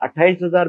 28,000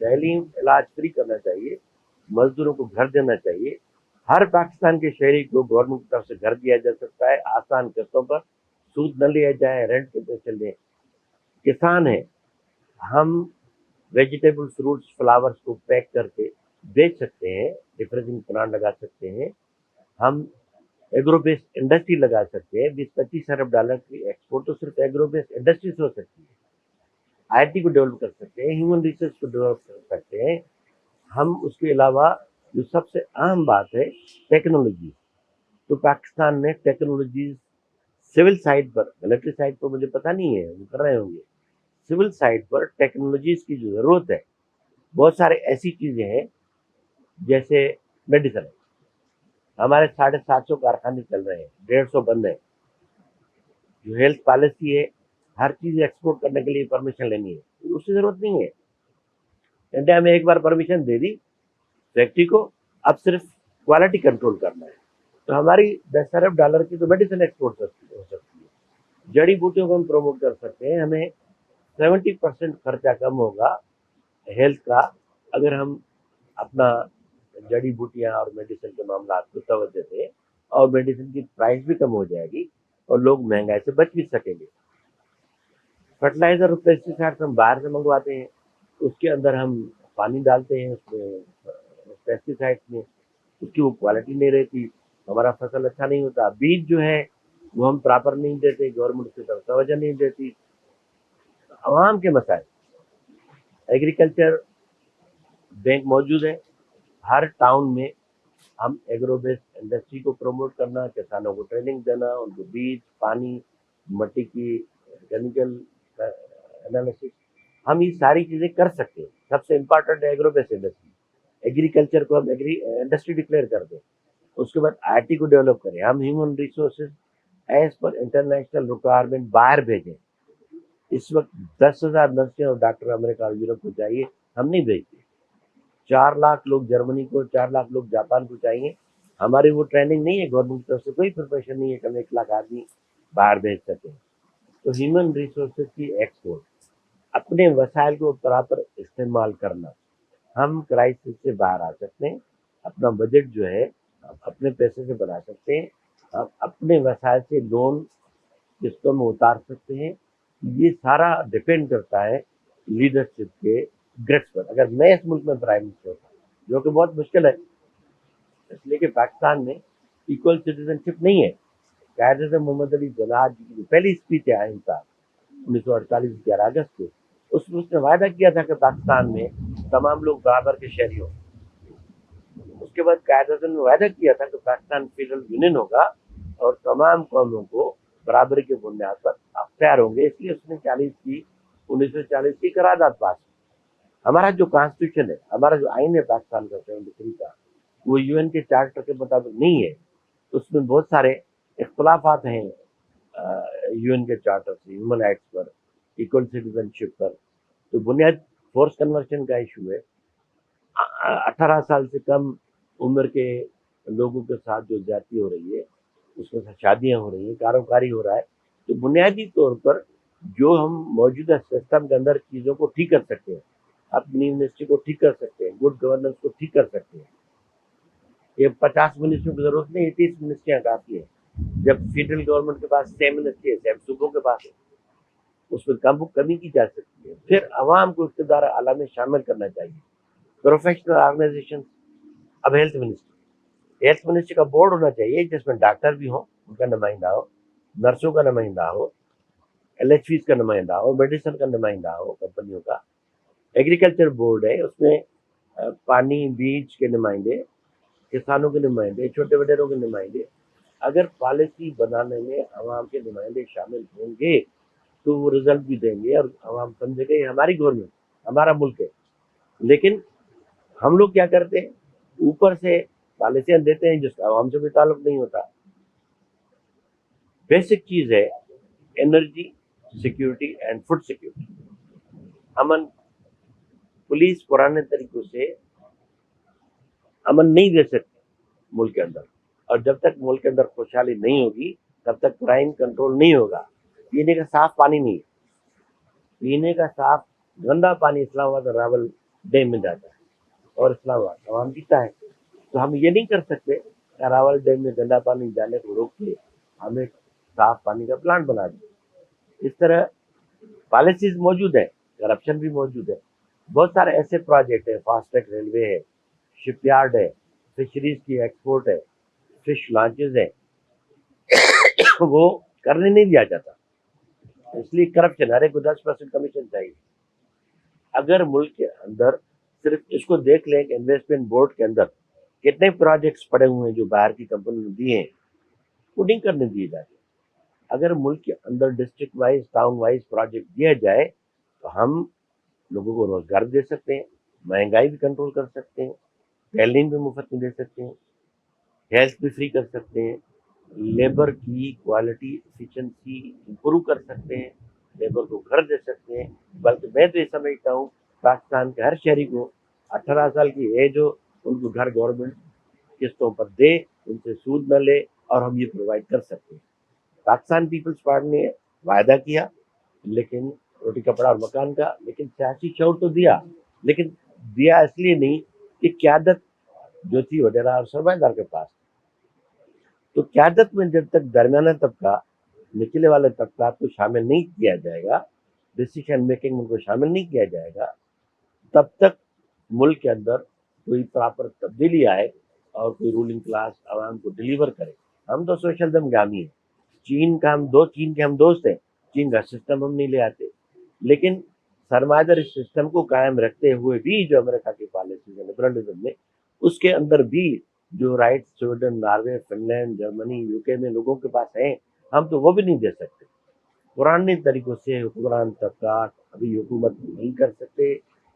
تعلیم علاج فری کرنا چاہیے, مزدوروں کو گھر دینا چاہیے. ہر پاکستان کے شہری کو گورنمنٹ کی طرف سے گھر دیا جا سکتا ہے, آسان قسطوں پر, سود نہ لیا جائے, رینٹ کے پیسے لیں. کسان ہیں, ہم ویجیٹیبل, فروٹس, فلاورس کو پیک کر کے بیچ سکتے ہیں, ریفریجنگ پلانٹ لگا سکتے ہیں. ہم ایگرو بیس انڈسٹری لگا سکتے ہیں. 20-25 ارب ڈالر کی ایکسپورٹ تو صرف ایگرو بیس انڈسٹری سے ہو سکتی ہے. آئی ٹی کو ڈیولپ کر سکتے ہیں, ہیومن ریسورس کو ڈیولپ کر سکتے ہیں ہم. اس کے علاوہ جو سب سے اہم بات ہے ٹیکنالوجی, تو پاکستان نے ٹیکنالوجیز سول سائٹ پر, ملٹری سائٹ پر مجھے پتہ نہیں ہے, وہ کر رہے ہوں گے. سول سائٹ پر ٹیکنالوجیز کی جو ضرورت ہے, بہت سارے ایسی چیزیں ہیں جیسے میڈیسن. ہمارے 750 کارخانے چل رہے ہیں, 150 بند ہیں. جو ہیلتھ پالیسی ہے, ہر چیز ایکسپورٹ کرنے کے لیے پرمیشن لینی ہے, اس کی ضرورت نہیں ہے. انڈیا میں ایک بار پرمیشن دے دی فیکٹری کو, اب صرف کوالٹی کنٹرول کرنا ہے. تو ہماری 10 ارب ڈالر کی تو میڈیسن ایکسپورٹ ہو سکتی ہے. جڑی بوٹیوں کو ہم پروموٹ کر سکتے ہیں. ہمیں 70% خرچہ کم ہوگا ہیلتھ کا اگر ہم اپنا جڑی بوٹیاں اور میڈیسن کے معاملات کو توجہ دیں, اور میڈیسن کی پرائس بھی کم ہو جائے گی اور لوگ مہنگائی سے بچ بھی سکیں گے. فرٹیلائزر اور پیسٹی سائڈس ہم باہر سے منگواتے ہیں, اس کے اندر ہم پانی ڈالتے ہیں, اس میں پیسٹی سائڈس میں اس کی وہ کوالٹی نہیں رہتی, ہمارا فصل اچھا نہیں ہوتا. بیج جو ہے وہ ہم پراپر نہیں دیتے, گورنمنٹ کی طرف توجہ نہیں دیتی. عوام کے مسائل, ایگریکلچر بینک موجود ہے ہر ٹاؤن میں. ہم ایگرو بیس انڈسٹری کو پروموٹ کرنا, کسانوں کو ٹریننگ دینا, ان کو بیج, پانی, مٹی کی کیمیکل انالیسس, ہم یہ ساری چیزیں کر سکتے ہیں. سب سے امپورٹنٹ ہے ایگرو بیس انڈسٹری. ایگریکلچر کو ہم انڈسٹری ڈکلیئر کر دیں, اس کے بعد آئی ٹی کو ڈیولپ کریں. ہم human resources as per international requirement باہر بھیجیں. اس وقت 10,000 نرسیں اور ڈاکٹر امریکہ اور یورپ کو چاہیے, ہم نہیں بھیجتے. 4 لاکھ لوگ جرمنی کو, 4 لاکھ لوگ جاپان کو چاہیے. ہماری وہ ٹریننگ نہیں ہے, گورنمنٹ کی طرف سے کوئی پریپریشن نہیں ہے کہ ہم 1 لاکھ آدمی باہر بھیج سکیں. تو ہیومن ریسورسز کی ایکسپورٹ, اپنے وسائل کو پراپر استعمال کرنا, ہم کرائسس سے باہر آ سکتے ہیں. اپنا بجٹ جو ہے اپنے پیسے سے بنا سکتے ہیں, ہم اپنے وسائل سے لون قسطوں میں اتار سکتے ہیں. یہ سارا ڈپینڈ کرتا ہے لیڈرشپ کے گٹس پر. اگر میں اس ملک میں پرائم منسٹر ہوتا, جو کہ بہت مشکل ہے اس لیے کہ پاکستان میں ایکول سٹیزن شپ نہیں ہے. قائد اعظم محمد علی جناح جی کی جو پہلی اسپیچ ہے آئین صاحب 1948 11 اگست کو, اس میں اس نے وعدہ کیا تھا کہ پاکستان میں تمام لوگ برابر کے شہری ہوں. اس کے بعد قائد اعظم نے وعدہ کیا تھا کہ پاکستان فیڈرل یونین ہوگا اور تمام قوموں کو برابری کے بنیاد پر اختیار ہوں گے. اس لیے اس نے 1940 کی قرارداد پاس کی. ہمارا جو کانسٹیٹیوشن ہے, ہمارا جو آئین ہے پاکستان کا 73 کا, وہ یو این کے چارٹر کے مطابق نہیں ہے. اس میں بہت سارے اختلافات ہیں یو این کے چارٹر سے, ہیومن رائٹس پر, ایکول سٹیزن شپ پر. تو بنیاد فورس کنورشن کا ایشو ہے. 18 سال سے کم عمر کے لوگوں کے ساتھ جو زیادتی ہو رہی ہے, اس میں شادیاں ہو رہی ہیں, کاروباری ہو رہا ہے. تو بنیادی طور پر جو ہم موجودہ سسٹم کے اندر چیزوں کو ٹھیک کر سکتے ہیں, اپنی منسٹری کو ٹھیک کر سکتے ہیں, گڈ گورننس کو ٹھیک کر سکتے ہیں. یہ 50 منسٹریوں کی ضرورت نہیں, 30 منسٹریاں کافی ہیں. جب فیڈرل گورنمنٹ کے پاس 6 منسٹری ہے, 7 صوبوں کے پاس ہے, اس میں کمی کی جا سکتی ہے. پھر عوام کو اقتدار اعلیٰ میں شامل کرنا چاہیے. پروفیشنل آرگنائزیشن, اب ہیلتھ منسٹری کا بورڈ ہونا چاہیے جس میں ڈاکٹر بھی ہوں, ان کا نمائندہ ہو, نرسوں کا نمائندہ ہو, ایل ایچ پیز کا نمائندہ ہو, میڈیسن کا نمائندہ ہو کمپنیوں کا. ایگریکلچر بورڈ ہے, اس میں پانی, بیج کے نمائندے, کسانوں کے نمائندے, چھوٹے وڈیروں کے نمائندے. اگر پالیسی بنانے میں عوام کے نمائندے شامل ہوں گے تو وہ رزلٹ بھی دیں گے اور عوام سمجھے گا یہ ہماری گورنمنٹ, ہمارا ملک ہے. لیکن ہم لوگ کیا کرتے ہیں, اوپر سے پالیسیاں دیتے ہیں جس کا عوام سے بھی تعلق نہیں ہوتا. بیسک چیز ہے energy security and food security. امن, پولیس پرانے طریقوں سے امن نہیں دے سکتی ملک کے اندر, اور جب تک ملک کے اندر خوشحالی نہیں ہوگی تب تک کرائم کنٹرول نہیں ہوگا. پینے کا صاف پانی نہیں ہے, پینے کا صاف گندا پانی اسلام آباد اور راول ڈیم میں جاتا ہے اور اسلام آباد عوام پیتا ہے. تو ہم یہ نہیں کر سکتے کہ اراول ڈیم میں گندا پانی جانے کو روک کے ہمیں صاف پانی کا پلانٹ بنا دیں. اس طرح پالیسیز موجود ہیں, کرپشن بھی موجود ہے. بہت سارے ایسے پروجیکٹ ہیں, فاسٹ ٹریک ریلوے ہے, شپ یارڈ ہے, فشریز کی ایکسپورٹ ہے, فش لانچز ہیں, وہ کرنے نہیں دیا جاتا. اس لیے کرپشن, ہر ایک کو 10% کمیشن چاہیے. اگر ملک کے اندر صرف اس کو دیکھ لیں کہ انویسٹمنٹ بورڈ کے اندر کتنے پروجیکٹس پڑے ہوئے ہیں جو باہر کی کمپنی نے دیے ہیں, وہ نہیں کرنے دیے جاتے. اگر ملک کے اندر district wise, town wise project دیا جائے تو ہم لوگوں کو روزگار دے سکتے ہیں, مہنگائی بھی کنٹرول کر سکتے ہیں, تعلیم بھی مفت میں دے سکتے ہیں, ہیلتھ بھی فری کر سکتے ہیں, لیبر کی کوالٹی ایفیشنسی امپروو کر سکتے ہیں, لیبر کو گھر دے سکتے ہیں. بلکہ میں تو یہ سمجھتا ہوں پاکستان کے ہر شہری کو 18 سال کی ایج ہو, ان کو گھر گورنمنٹ قسطوں پر دے, ان سے سود نہ لے, اور ہم یہ پرووائڈ کر سکتے ہیں. پاکستان پیپلز پارٹی نے وعدہ کیا, لیکن روٹی کپڑا اور مکان کا, لیکن سیاسی شعور تو دیا, لیکن دیا اس لیے نہیں کہ قیادت جو تھی وہ ڈیرا اور سرمایہ دار کے پاس. تو قیادت میں جب تک درمیانہ طبقہ, نچلے والے طبقات کو شامل نہیں کیا جائے گا, ڈسیشن میکنگ ان کو شامل نہیں کیا جائے گا, تب تک ملک کے اندر کوئی پراپر تبدیلی آئے اور کوئی رولنگ کلاس عوام کو ڈلیور کرے. ہم تو سوشل دم گامی ہیں, چین کے ہم دوست ہیں, چین کا سسٹم ہم نہیں لے آتے, لیکن سرمایہ داری سسٹم کو قائم رکھتے ہوئے بھی جو امریکہ کی پالیسی ہے لبرلزم میں, اس کے اندر بھی جو right Sweden, Norway, Finland, Germany, U K میں لوگوں کے پاس ہیں, ہم تو وہ بھی نہیں دے سکتے. پرانے طریقوں سے حکمران طبقات ابھی حکومت نہیں کر سکتے.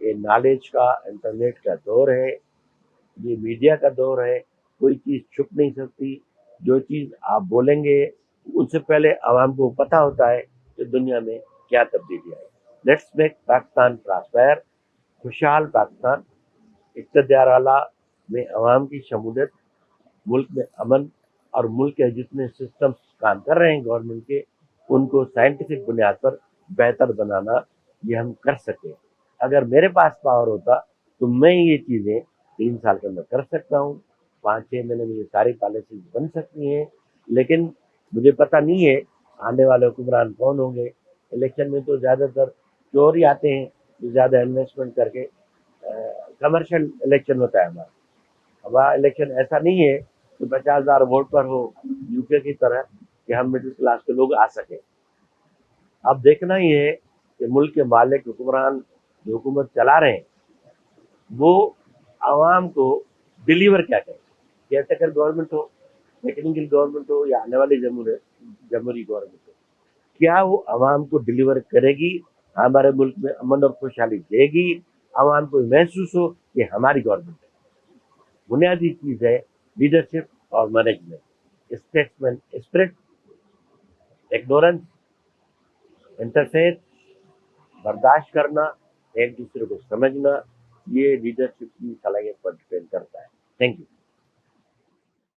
یہ نالج کا, انٹرنیٹ کا دور ہے, یہ میڈیا کا دور ہے, کوئی چیز چھپ نہیں سکتی. جو چیز آپ بولیں گے اس سے پہلے عوام کو پتہ ہوتا ہے کہ دنیا میں کیا تبدیلی آئی. لیٹس میک پاکستان پراسپیر, خوشحال پاکستان, اقتدار اعلیٰ میں عوام کی شمولیت, ملک میں امن, اور ملک کے جتنے سسٹمز کام کر رہے ہیں گورنمنٹ کے, ان کو سائنٹیفک بنیاد پر بہتر بنانا, یہ ہم کر سکیں. اگر میرے پاس پاور ہوتا تو میں یہ چیزیں 3 سال کے اندر کر سکتا ہوں, 5-6 مہینے میں یہ ساری پالیسیز بن سکتی ہیں. لیکن مجھے پتہ نہیں ہے آنے والے حکمران کون ہوں گے. الیکشن میں تو زیادہ تر چور ہی آتے ہیں جو زیادہ انویسٹمنٹ کر کے. کمرشل الیکشن ہوتا ہے ہمارا الیکشن ایسا نہیں ہے کہ 50,000 ووٹ پر ہو یو کے کی طرح کہ ہم مڈل کلاس کے لوگ آ سکیں. اب دیکھنا ہی ہے کہ ملک کے مالک, حکمران جو حکومت چلا رہے ہیں, وہ عوام کو ڈلیور کیا کریں. کیسے اگر گورنمنٹ ہو, ٹیکنیکل گورنمنٹ ہو, یا آنے والی جمہوری گورنمنٹ ہو, کیا وہ عوام کو ڈلیور کرے گی, ہمارے ملک میں امن اور خوشحالی دے گی, عوام کو محسوس ہو کہ ہماری گورنمنٹ ہے. بنیادی چیز ہے لیڈرشپ اور management, statesman spirit, ignorance, interface, برداشت کرنا, ایک دوسرے کو سمجھنا, یہ لیڈرشپ کی صلاحیت پر ڈپینڈ کرتا ہے. Thank you.